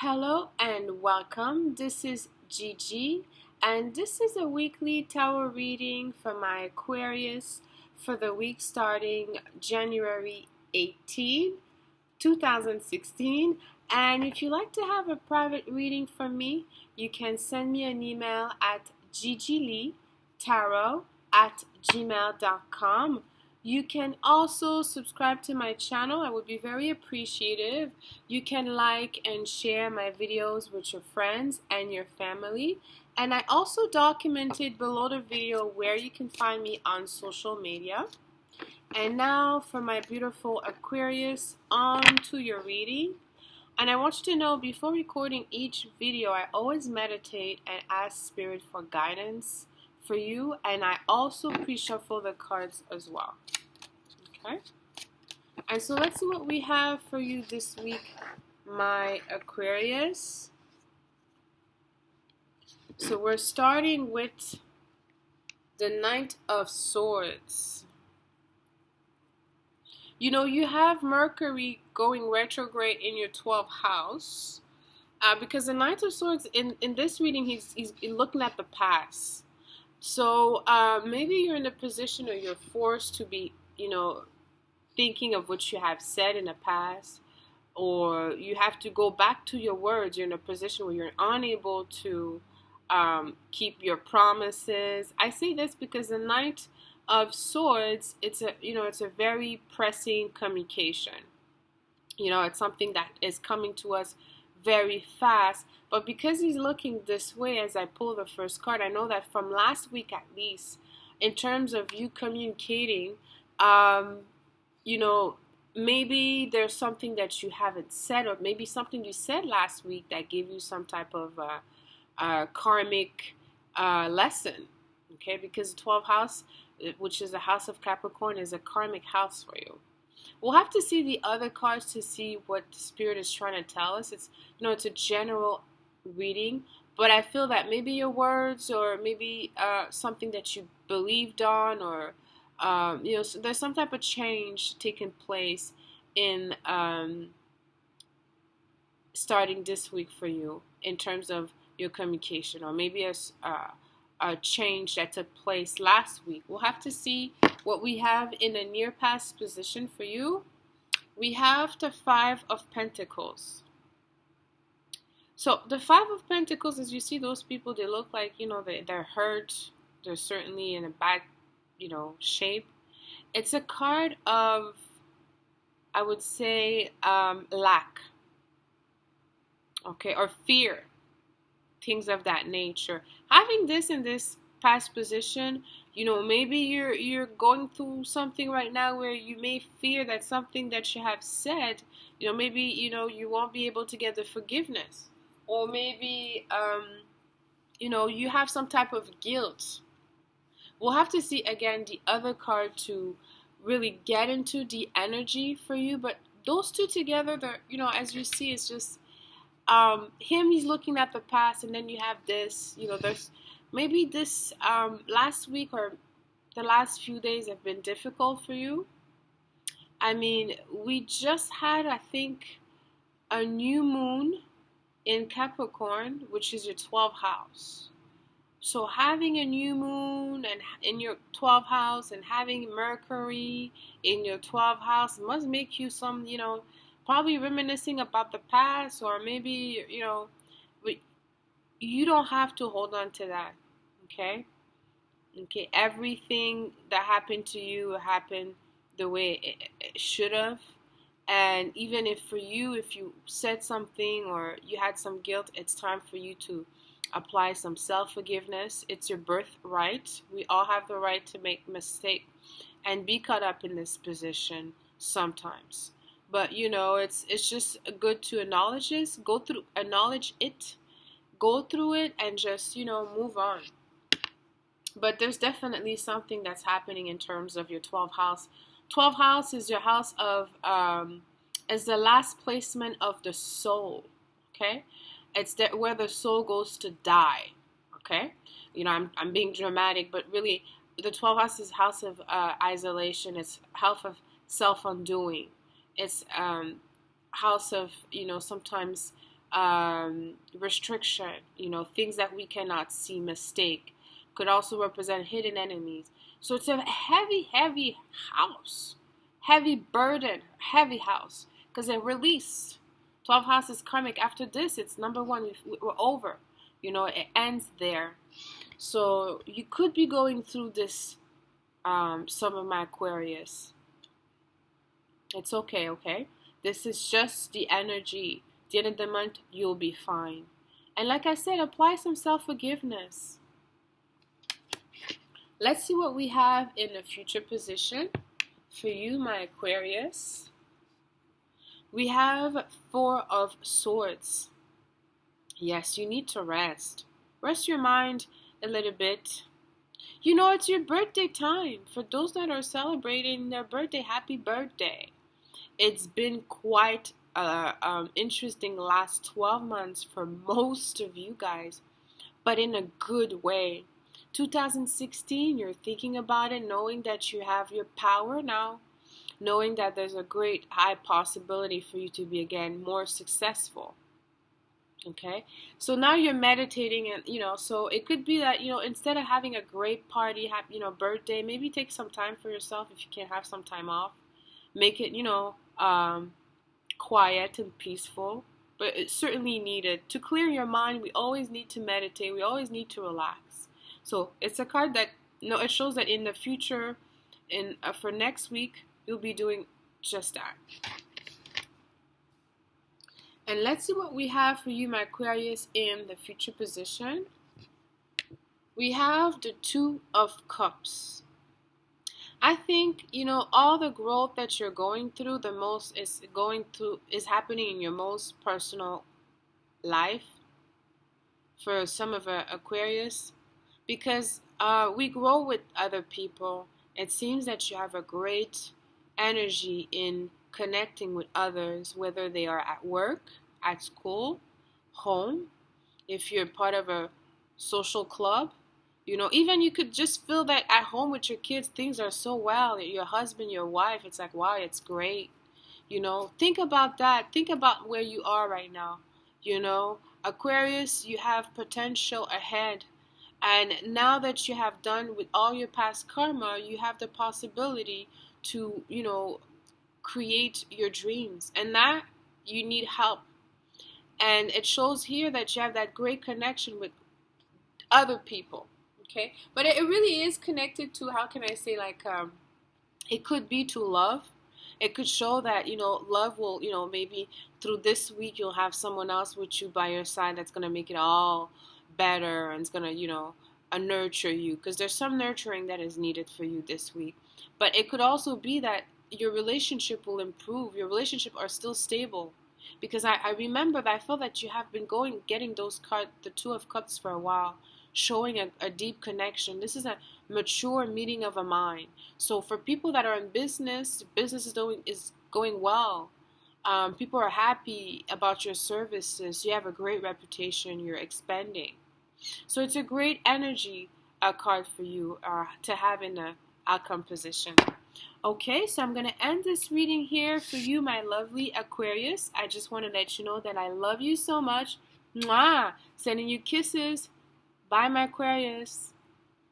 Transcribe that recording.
Hello and welcome. This is Gigi, and this is a weekly tarot reading for my Aquarius for the week starting January 18, 2016. And if you'd like to have a private reading from me, you can send me an email at gigileetarot@gmail.com. You can also subscribe to my channel. I would be very appreciative. You can like and share my videos with your friends and your family. And I also documented below the video where you can find me on social media. And now for my beautiful Aquarius, on to your reading. And I want you to know, before recording each video, I always meditate and ask Spirit for guidance for you, and I also pre-shuffle the cards as well. Okay? And so let's see what we have for you this week, my Aquarius. So we're starting with the Knight of Swords. You know, you have Mercury going retrograde in your 12th house. Because the Knight of Swords, in this reading, he's looking at the past. So maybe you're in a position or you're forced to be, thinking of what you have said in the past, or you have to go back to your words. You're in a position where you're unable to keep your promises. I say this because the Knight of Swords, it's a very pressing communication. It's something that is coming to us very fast, but because he's looking this way as I pull the first card, I know that from last week at least, in terms of you communicating, maybe there's something that you haven't said, or maybe something you said last week that gave you some type of karmic lesson, okay? Because the 12th house, which is the house of Capricorn, is a karmic house for you. We'll have to see the other cards to see what the Spirit is trying to tell us. It's a general reading, but I feel that maybe your words, or maybe something that you believed on, or so there's some type of change taking place in starting this week for you in terms of your communication, or maybe a change that took place last week. We'll have to see what we have in a near past position for you. We have the Five of Pentacles. So the Five of Pentacles, as you see those people, they look like, they're hurt. They're certainly in a bad, shape. It's a card of, I would say, lack. Okay, or fear. Things of that nature. Having this in this past position, maybe you're going through something right now where you may fear that something that you have said, maybe you won't be able to get the forgiveness, or maybe you have some type of guilt. We'll have to see again the other card to really get into the energy for you, but those two together, they're, as you see, it's just he's looking at the past, and then you have this, there's maybe this last week or the last few days have been difficult for you. I mean, we just had, I think, a new moon in Capricorn, which is your 12th house. So having a new moon and in your 12th house, and having Mercury in your 12th house must make you some, probably reminiscing about the past, or maybe, but you don't have to hold on to that, okay? Okay, everything that happened to you happened the way it should have. And even if for you, if you said something or you had some guilt, it's time for you to apply some self-forgiveness. It's your birthright. We all have the right to make mistakes and be caught up in this position sometimes. But, it's just good to acknowledge this, acknowledge it, go through it, and just, move on. But there's definitely something that's happening in terms of your 12th house. 12th house is your house of, is the last placement of the soul, okay? It's where the soul goes to die, okay? I'm being dramatic, but really, the 12th house is house of isolation. It's house of self-undoing. It's house of, sometimes restriction, things that we cannot see, mistake. Could also represent hidden enemies. So it's a heavy, heavy house, heavy burden, heavy house, because it released. 12 house is karmic. After this, it's number one. We're over. It ends there. So you could be going through this, some of my Aquarius. It's okay, okay? This is just the energy. At the end of the month, you'll be fine. And like I said, apply some self-forgiveness. Let's see what we have in the future position for you, my Aquarius. We have 4 of Swords. Yes, you need to rest. Rest your mind a little bit. It's your birthday time. For those that are celebrating their birthday, happy birthday. It's been quite interesting last 12 months for most of you guys, but in a good way. 2016, you're thinking about it, knowing that you have your power now, knowing that there's a great high possibility for you to be again more successful. Okay, so now you're meditating, and so it could be that instead of having a great party, birthday, maybe take some time for yourself if you can't have some time off. Make it quiet and peaceful, but it's certainly needed to clear your mind. We always need to meditate. We always need to relax. So it's a card that it shows that in the future, for next week, you'll be doing just that. And let's see what we have for you, my Aquarius, in the future position. We have the 2 of Cups. I think, all the growth that you're going through, the most is happening in your most personal life for some of Aquarius, because we grow with other people. It seems that you have a great energy in connecting with others, whether they are at work, at school, home, if you're part of a social club. Even you could just feel that at home with your kids, things are so well. Your husband, your wife, it's like, wow, it's great. Think about that. Think about where you are right now. Aquarius, you have potential ahead. And now that you have done with all your past karma, you have the possibility to, create your dreams. And that you need help. And it shows here that you have that great connection with other people. Okay, but it really is connected to, how can I say, it could be to love. It could show that, love will, maybe through this week you'll have someone else with you by your side that's going to make it all better, and it's going to, nurture you, because there's some nurturing that is needed for you this week. But it could also be that your relationship will improve. Your relationship are still stable, because I remember that I felt that you have been getting those cards, the 2 of Cups, for a while, showing a deep connection. This is a mature meeting of a mind. So for people that are in business is going well. People are happy about your services. You have a great reputation. You're expanding. So it's a great energy card for you to have in the outcome position. Okay, so I'm going to end this reading here for you, my lovely Aquarius. I just want to let you know that I love you so much. Mwah! Sending you kisses. Bye, my Aquarius.